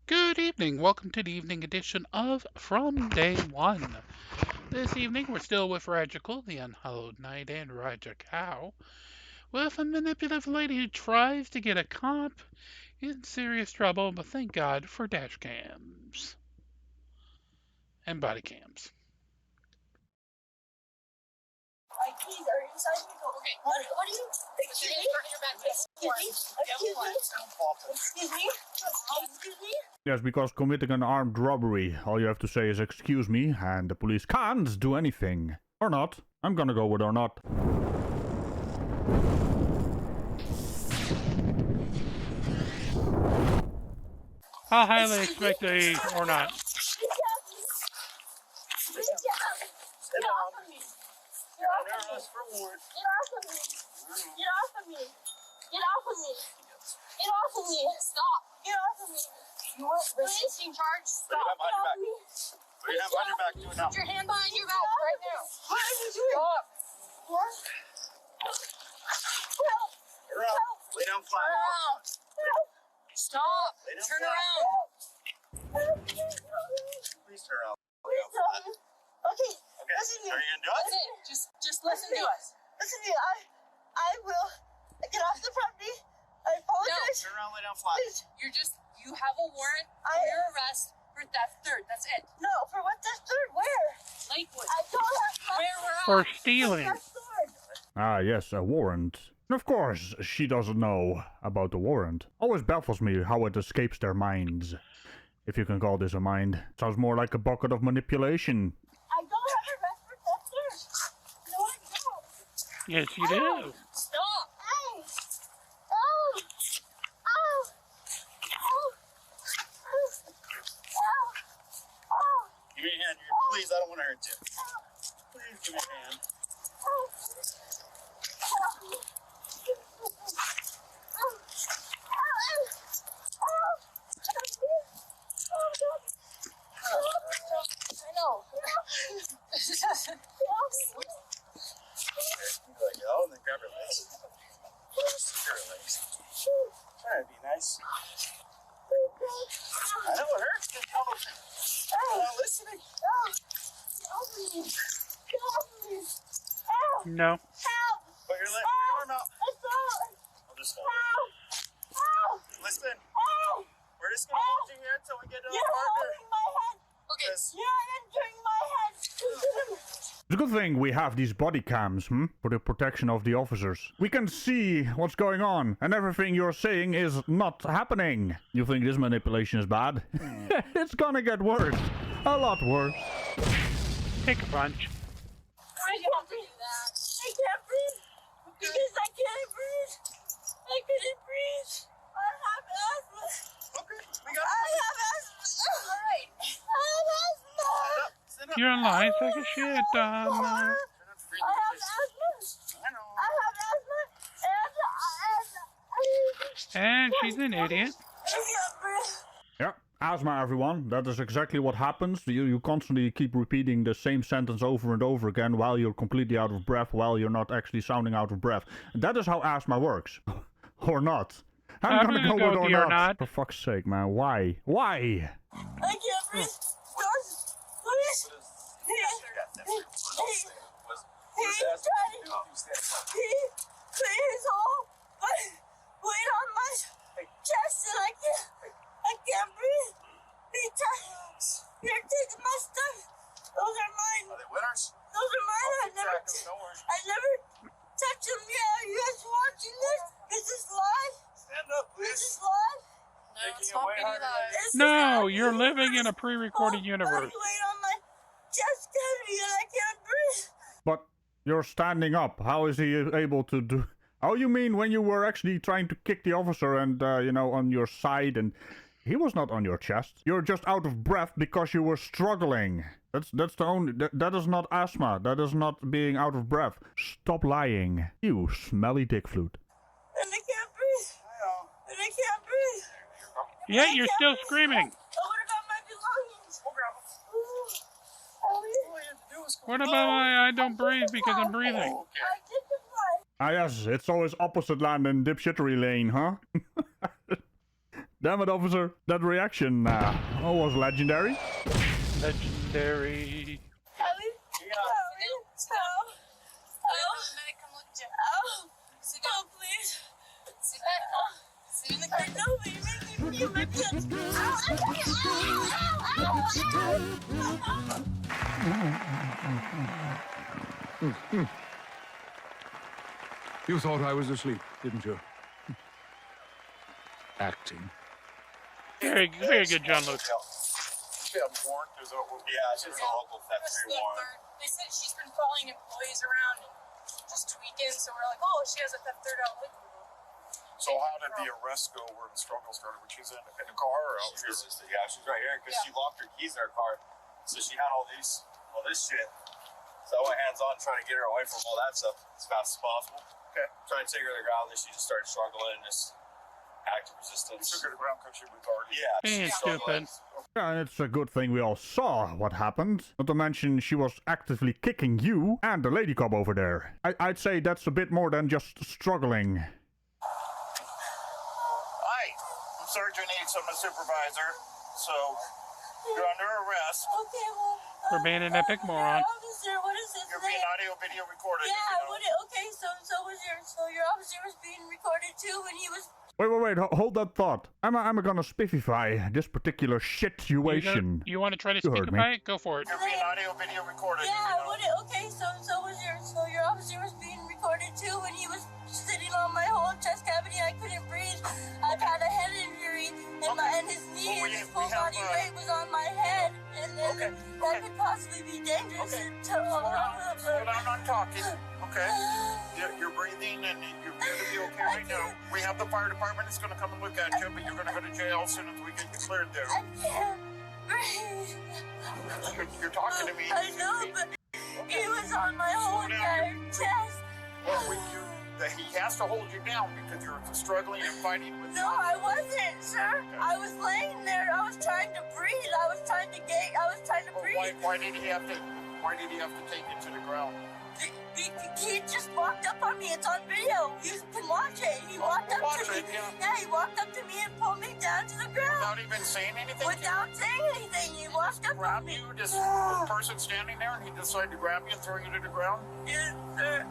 Good evening. Welcome to the evening edition of From Day One. This evening, we're still with Ragical, the Unhallowed Knight, and Raja Cow, with a manipulative lady who tries to get a cop in serious trouble, but thank God for dash cams and body cams. Yes, because committing an armed robbery, all you have to say is excuse me, and the police can't do anything. Or not. I'm gonna go with or not. How highly expected or not? Stop. Get off of me. You want resisting charge? Stop. Get off of me. Put your hand behind your back. Do it now. Put your hand behind your back right now. What are you doing? Stop. What? Help. Get around. Lay down flat. Turn around. Stop. Lay down Turn flat. around. Please turn around. Lay Please down flat. don't. Okay. Okay. Listen to me. Are you gonna do it? That's it. Just listen to us. Listen to me. I will get off the property. I apologize. Turn around. Lay down flat. Please. You have a warrant for your arrest for theft third. That's it. No, for what? That's third. Where? Lakewood. I don't have my Where we're at. For stealing. That's third. Ah, yes, a warrant. And of course, she doesn't know about the warrant. Always baffles me how it escapes their minds. If you can call this a mind. Sounds more like a bucket of manipulation. I don't have a rest for theft third. No, I don't. Yes, you do. Stop. Hey. Oh. Oh. Oh. Oh. Oh. Give me a hand. Please, I don't want to hurt you. Please give me a hand. I know. You let go and then grab her legs. Just secure her legs. Try to be nice. I know it hurts. You're not listening. No. Put your arm out. I'll just hold it. Listen. We're just gonna hold you here until we get to the You're partner. holding my head. Okay. Yes. You're entering my head. It's a good thing we have these body cams, for the protection of the officers. We can see what's going on, and everything you're saying is not happening. You think this manipulation is bad? It's gonna get worse. A lot worse. Take a punch. I can't breathe. I can't breathe. Because I can't breathe. I couldn't breathe. I have asthma. Okay. We got I it. have asthma. All right. I have asthma. Stand up. You're in line. Take a shit. I have asthma. I know. I have asthma. And she's an idiot. I can't breathe. Yeah, asthma, everyone. That is exactly what happens. You constantly keep repeating the same sentence over and over again while you're completely out of breath, while you're not actually sounding out of breath. That is how asthma works. Or not. I'm gonna go with or not. For fuck's sake, man. Why? Why? I can't breathe. George, please. Please hold my weight on my chest and I can't breathe. You're taking my stuff. Those are mine. Are they winners? Those are mine. I never touched them yet. Are you guys watching this? Is this live? Stand up, Is please. this live? No, Making it's it not way being harder live. Is this No, live? you're living in a pre-recorded universe. Weight on my chest cavity and I can't breathe. But you're standing up. How is he able to do... Oh, you mean when you were actually trying to kick the officer and, on your side and... He was not on your chest. You're just out of breath because you were struggling. That's the only... That is not asthma. That is not being out of breath. Stop lying. You smelly dick flute. And I can't breathe. I know. And I can't breathe. Yet you're still screaming. Oh, what about my belongings? We'll grab them. Ooh. All you have to do is What about I don't breathe because I'm breathing? Okay. I did the fly. Ah yes, it's always opposite land and dipshittery lane, huh? Damn it, officer. That reaction was legendary. Legendary. Oh, please. Sit in the car. No, you make me feel my chest. You thought I was asleep, didn't you? Acting. Very good, John Luke. Yeah, she's a local theft warrant. They said she's been following employees around and just tweaking, so we're like, oh, she has a theft third out with her. So how did the arrest go where the struggle started? When she's in the car or out here? Yeah, she's right here because she locked her keys in her car. So she had all this shit. So I went hands on trying to get her away from all that stuff as fast as possible. Okay. Trying to take her to the ground, then she just started struggling and just active resistance. You took her to the ground because she was already. Yeah. Being stupid. Yeah, and it's a good thing we all saw what happened. Not to mention she was actively kicking you and the lady cop over there. I'd say that's a bit more than just struggling. Hi, I'm Sergeant Yates. I'm a supervisor. So you're under arrest. Okay, well. For being an epic moron. Officer, what is this? You're being audio video recorded. Yeah, okay, so your officer was being recorded too when he was. Wait, hold that thought. I'm gonna spiffify this particular situation. You want to try to You heard me. speakify it? Go for it. You're being audio video recorded. Yeah, okay, so your officer was being recorded too when he was sitting on my whole chest cavity. I couldn't breathe. I've had a head injury, and his knee and his full body weight was on my head, and then that could possibly be dangerous. Slow down on talking. Okay. You're breathing and you're going to be okay right now. We have the fire department that's going to come and look at you, but you're going to go to jail as soon as we get you cleared there. I can't breathe. You're talking to me. I know, but he was on my whole entire chest. Well, he has to hold you down because you're struggling and fighting with. No, I wasn't, sir. I was laying there. I was trying to breathe. I was trying to breathe. Why did he have to take you to the ground? He just walked up on me. It's on video. You can watch it. He walked up to me. Yeah, he walked up to me and pulled me down to the ground. Without even saying anything? Without saying anything. He walked up on me. Grab you, this person standing there, and he decided to grab you and throw you to the ground? Yes, sir.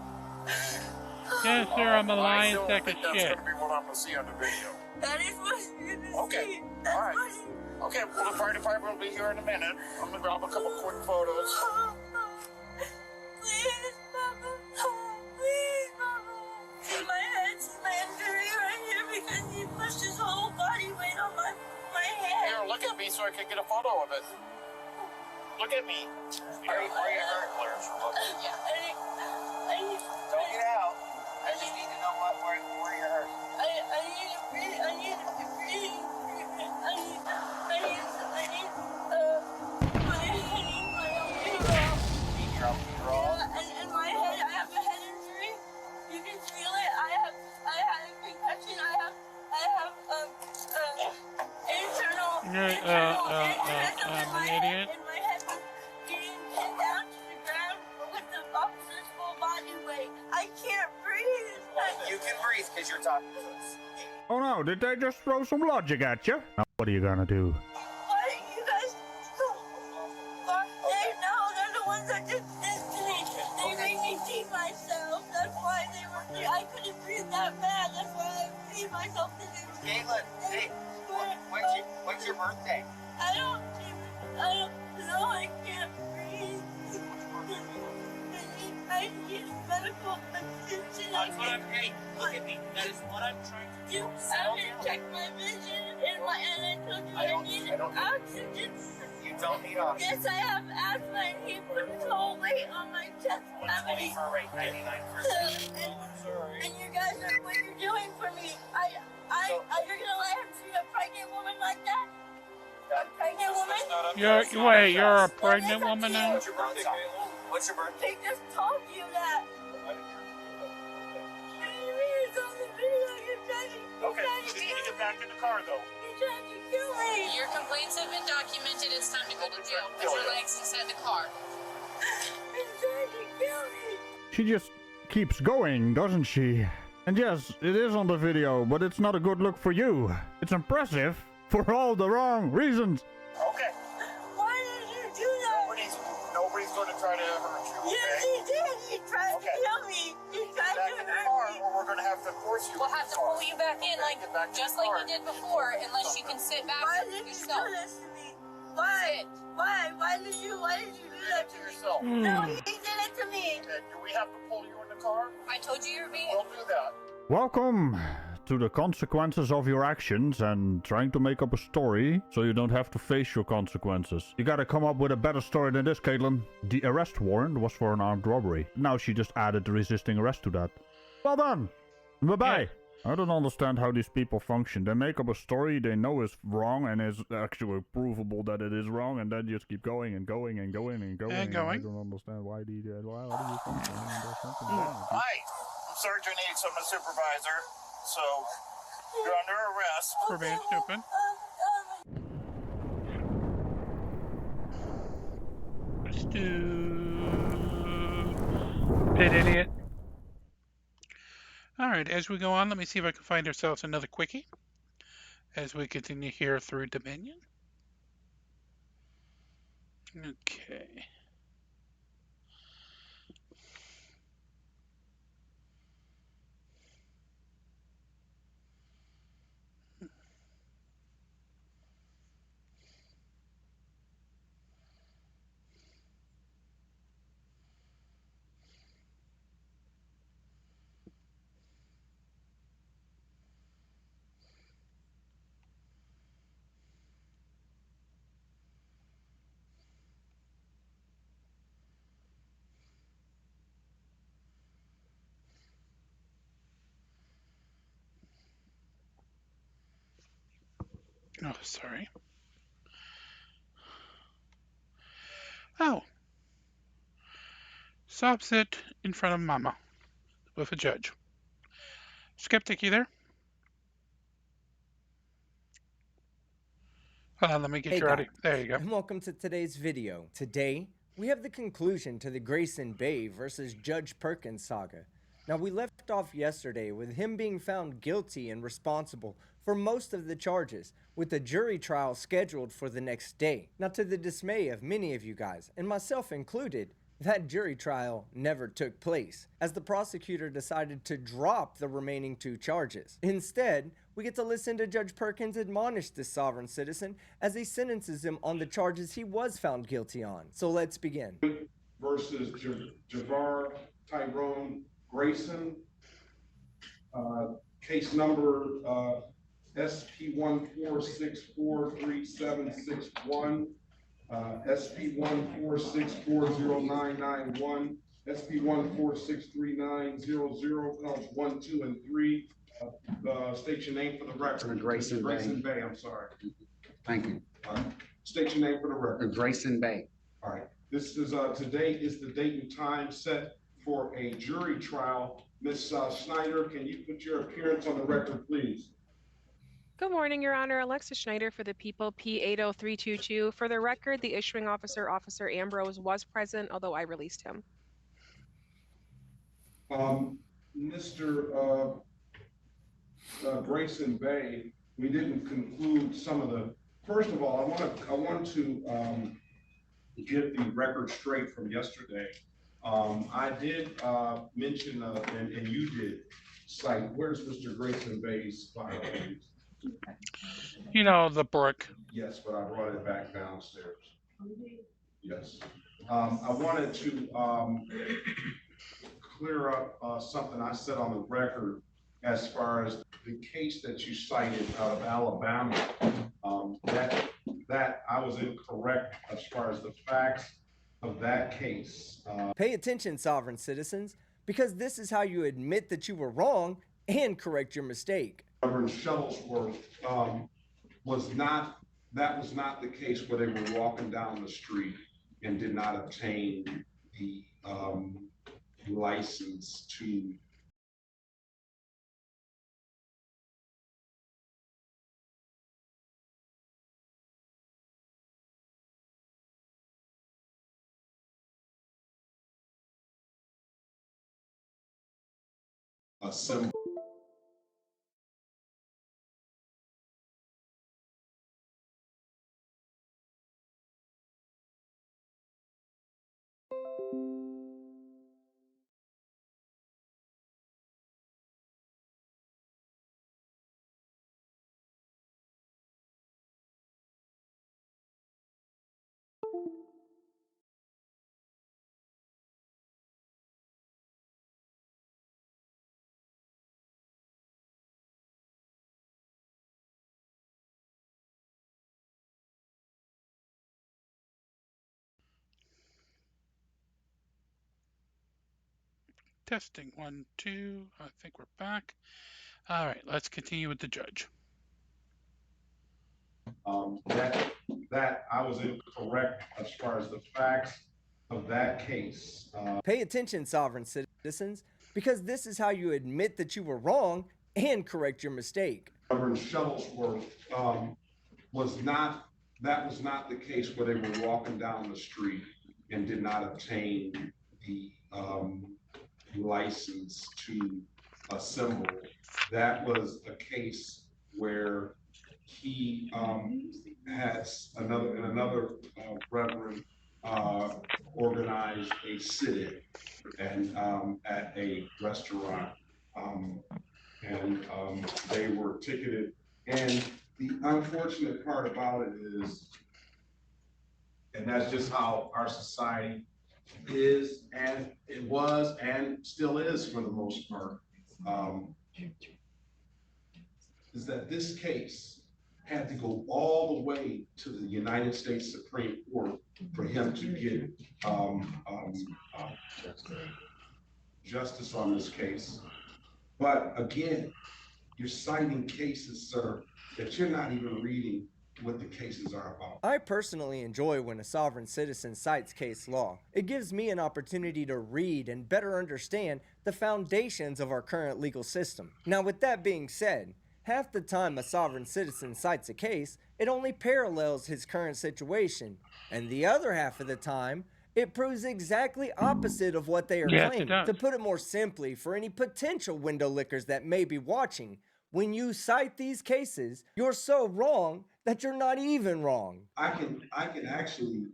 Yes, sir, I'm a lying I sack don't of think that's shit. going to be what I'm going to see on the video. That is what you're going to Okay. see. That's All right. what Okay, well, the fire department will be here in a minute. I'm going to grab a couple quick photos. Please, Papa. Please, Papa. See my injury right here because he pushed his whole body weight on my head. Here, look at me so I can get a photo of it. Look at me. Where you hurt, Claire? Don't get out. I just need to know where you're hurt. I need to breathe. I need to breathe. I need my and my head. I have a head injury. You can feel it. I had a concussion. I have internal I'm an idiot. and my head was being pinned down to the ground with the officer's full body weight. I can't breathe. You can breathe because you're talking to us. Oh no, did they just throw some logic at you? Now what are you gonna do? Why are you guys so fuck? They know they're the ones that did this to me. They made me pee myself. That's why I couldn't breathe that bad. That's why I peed myself to this. Caitlin, hey, when's your birthday? I don't know. I can't breathe. I need medical attention. Hey, look at me. That is what I'm trying to do. I didn't check my vision and I told you I needed oxygen. You don't need oxygen. Yes, I have asthma and he put his whole weight on my chest cavity. Rate 99%. And you guys are what you're doing for me. You're gonna let him treat a pregnant woman like that? A pregnant woman? You're a pregnant woman now? What's your birthday, Caitlin? What's your birthday? They just told you that. It's on the video. You're trying to You need to get back in the car, though. You're trying to kill me. Your complaints have been documented. It's time to go to jail. Put your legs inside the car. You're trying to kill me. She just keeps going, doesn't she? And yes, it is on the video, but it's not a good look for you. It's impressive for all the wrong reasons. Okay. Why did you do that? Nobody's going to try to hurt you. Okay? Yes, he did. He tried to Okay. kill me. He tried Back to in the hurt car, me. or we're going to have to force you. We'll have to pull you back in, like Get back in just the like car. you did before, unless you can sit back Why did you yourself. do this to me? Why? Sit. Why? Why did you do that to me? Yourself. No, he did it to me. Okay, do we have to pull you in the car? I told you you're being. We'll do that. Welcome to the consequences of your actions and trying to make up a story so you don't have to face your consequences. You gotta come up with a better story than this, Caitlin. The arrest warrant was for an armed robbery. Now she just added the resisting arrest to that. Well done! Bye-bye! Yeah. I don't understand how these people function. They make up a story they know is wrong and is actually provable that it is wrong, and then just keep going and going and going and going. And I going. don't understand why do you function when there's something wrong. Hi, I'm Sergeant Eats. I'm a supervisor. So, you're under arrest. For being stupid. Stupid idiot. Alright, as we go on, let me see if I can find ourselves another quickie as we continue here through Dominion. Okay. Oh, sorry. Oh. Stop sit in front of Mama with a judge. Skeptic, you there? Hold on, let me get Hey you out guys, of There you go. and welcome to today's video. Today, we have the conclusion to the Grayson Bay versus Judge Perkins saga. Now, we left off yesterday with him being found guilty and responsible for most of the charges, with the jury trial scheduled for the next day. Now, to the dismay of many of you guys, and myself included, that jury trial never took place, as the prosecutor decided to drop the remaining 2 charges. Instead, we get to listen to Judge Perkins admonish this sovereign citizen as he sentences him on the charges he was found guilty on. So let's begin. Versus Javar Tyrone Grayson, case number SP14643761, SP14640991, SP146390, counts 1, 2, and 3. State your name for the record. Grayson Bay. I'm sorry. Thank you. State your name for the record. Grayson Bay. All right. This is today is the date and time set for a jury trial. Ms. Schneider, can you put your appearance on the record, please? Good morning, Your Honor. Alexis Schneider for the people, P80322. For the record, the issuing officer, Officer Ambrose, was present, although I released him. Mr. Grayson Bay, we didn't conclude some of the. First of all, I want to get the record straight from yesterday. I did mention, and you did cite, where's Mr. Grayson Bay's file? You know, the brick. Yes, but I brought it back downstairs. Yes. I wanted to clear up something I said on the record as far as the case that you cited out of Alabama. That I was incorrect as far as the facts of that case. Pay attention, sovereign citizens, because this is how you admit that you were wrong and correct your mistake. Reverend Shuttlesworth was not the case where they were walking down the street and did not obtain the license to assemble Testing 1, 2. I think we're back. All right, let's continue with the judge. That I was incorrect as far as the facts of that case. Pay attention, sovereign citizens, because this is how you admit that you were wrong and correct your mistake. Reverend Shuttlesworth was not the case where they were walking down the street and did not obtain the license to assemble. That was a case where he has another reverend organized a sit-in and at a restaurant, and they were ticketed. And the unfortunate part about it is, and that's just how our society is, and it was, and still is for the most part, is that this case had to go all the way to the United States Supreme Court for him to get justice on this case. But again, you're citing cases, sir, that you're not even reading what the cases are about. I personally enjoy when a sovereign citizen cites case law. It gives me an opportunity to read and better understand the foundations of our current legal system. Now, with that being said, half the time a sovereign citizen cites a case, it only parallels his current situation, and the other half of the time, it proves exactly opposite of what they are claiming. To put it more simply, for any potential window lickers that may be watching, when you cite these cases, you're so wrong that you're not even wrong. I can actually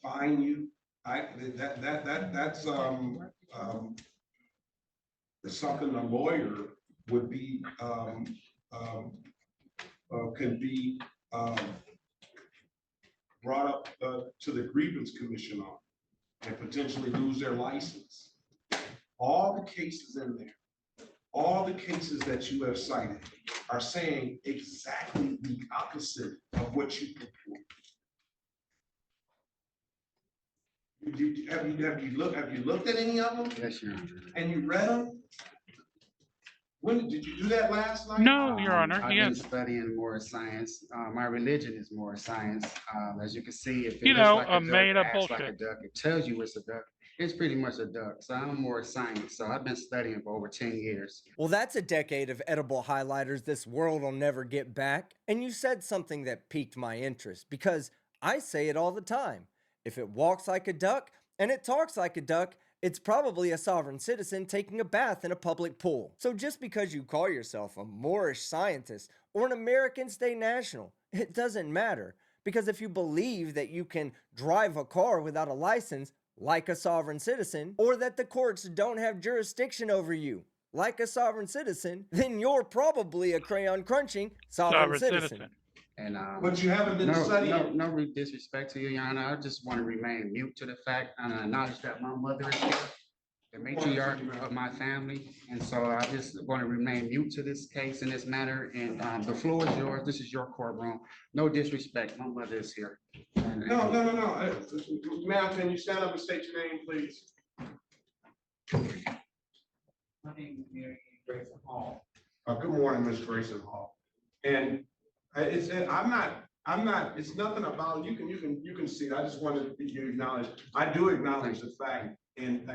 fine you. That's something a lawyer would be can be brought up to the grievance commission on and potentially lose their license. All the cases in there, all the cases that you have cited are saying exactly the opposite of what you purport. Have you looked at any of them? Yes, Your Honor. And you read them? When did you do that last night? No, Your Honor. I've been studying more science. My religion is more science. As you can see, if it You looks know, like a a duck, made-up acts like a bullshit. duck, it tells you it's a duck. It's pretty much a duck. So I'm more science. So I've been studying for over 10 years. Well, that's a decade of edible highlighters this world will never get back. And you said something that piqued my interest, because I say it all the time. If it walks like a duck and it talks like a duck, it's probably a sovereign citizen taking a bath in a public pool. So just because you call yourself a Moorish scientist or an American state national, it doesn't matter. Because if you believe that you can drive a car without a license, like a sovereign citizen, or that the courts don't have jurisdiction over you, like a sovereign citizen, then you're probably a crayon crunching sovereign citizen. And But you haven't been studying. No disrespect to you, Your Honor. I just want to remain mute to the fact and acknowledge that my mother is here, the matriarch of my family, and so I just want to remain mute to this case in this matter. And the floor is yours. This is your courtroom. No disrespect. My mother is here. No. Ma'am, can you stand up and state your name, please? My name is Mary Grayson Hall. Good morning, Ms. Grayson Hall. And I'm not, it's nothing about, you can see it. I just wanted to acknowledge, I do acknowledge the fact, and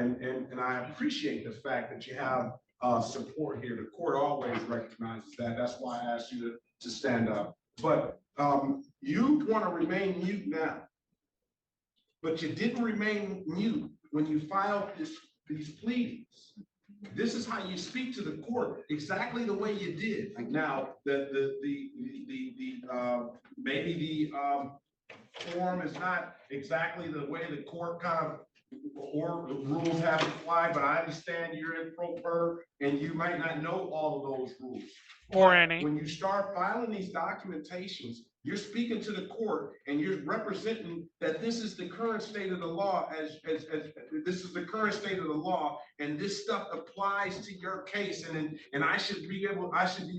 I appreciate the fact that you have support here. The court always recognizes that. That's why I asked you to stand up. But you want to remain mute now, but you didn't remain mute when you filed these pleadings. This is how you speak to the court, exactly the way you did. Now, maybe the form is not exactly the way the court kind of or the rules have to fly, but I understand you're in pro per and you might not know all of those rules. Or any. When you start filing these documentations, you're speaking to the court and you're representing that this is the current state of the law as this is the current state of the law, and this stuff applies to your case, and I should be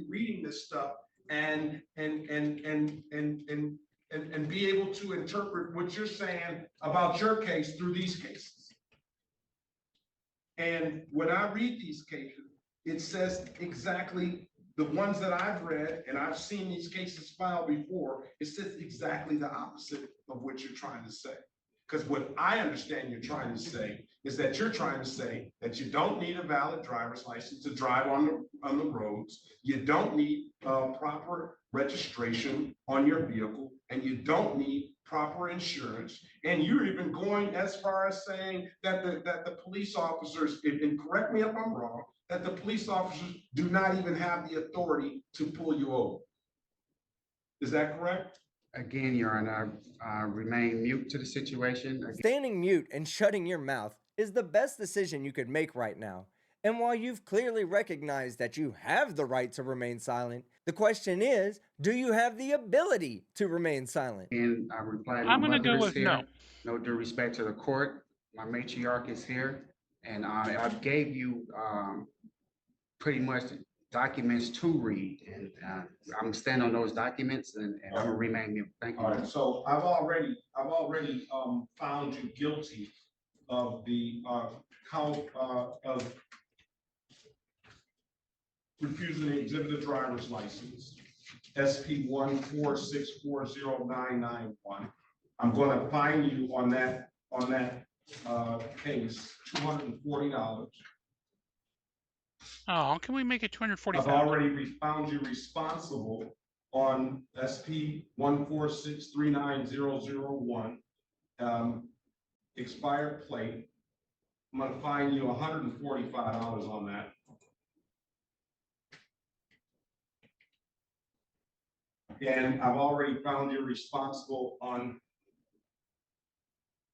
reading this stuff and be able to interpret what you're saying about your case through these cases. And when I read these cases, it says exactly the ones that I've read, and I've seen these cases filed before, it says exactly the opposite of what you're trying to say. Because what I understand you're trying to say is that you're trying to say that you don't need a valid driver's license to drive on the roads. You don't need proper registration on your vehicle, and you don't need proper insurance. And you're even going as far as saying that the police officers, and correct me if I'm wrong, that the police officers do not even have the authority to pull you over. Is that correct? Again, Your Honor, I remain mute to the situation. Standing mute and shutting your mouth is the best decision you could make right now. And while you've clearly recognized that you have the right to remain silent, the question is, do you have the ability to remain silent? And I replied, I'm my gonna mother go is with here. no. No due respect to the court. My matriarch is here. And I gave you pretty much documents to read. And I'm standing on those documents, and I'm gonna remain mute. Thank you. All right, so I've already found you guilty of the count of refusing to exhibit a driver's license, SP 1464091. I'm going to fine you on that case $240. Oh, can we make it 240? I've already found you responsible on SP 1463901, expired plate. I'm going to fine you $145 on that. And I've already found you responsible on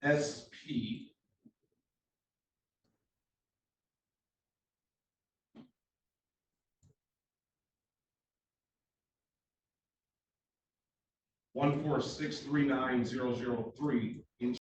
SP 1463903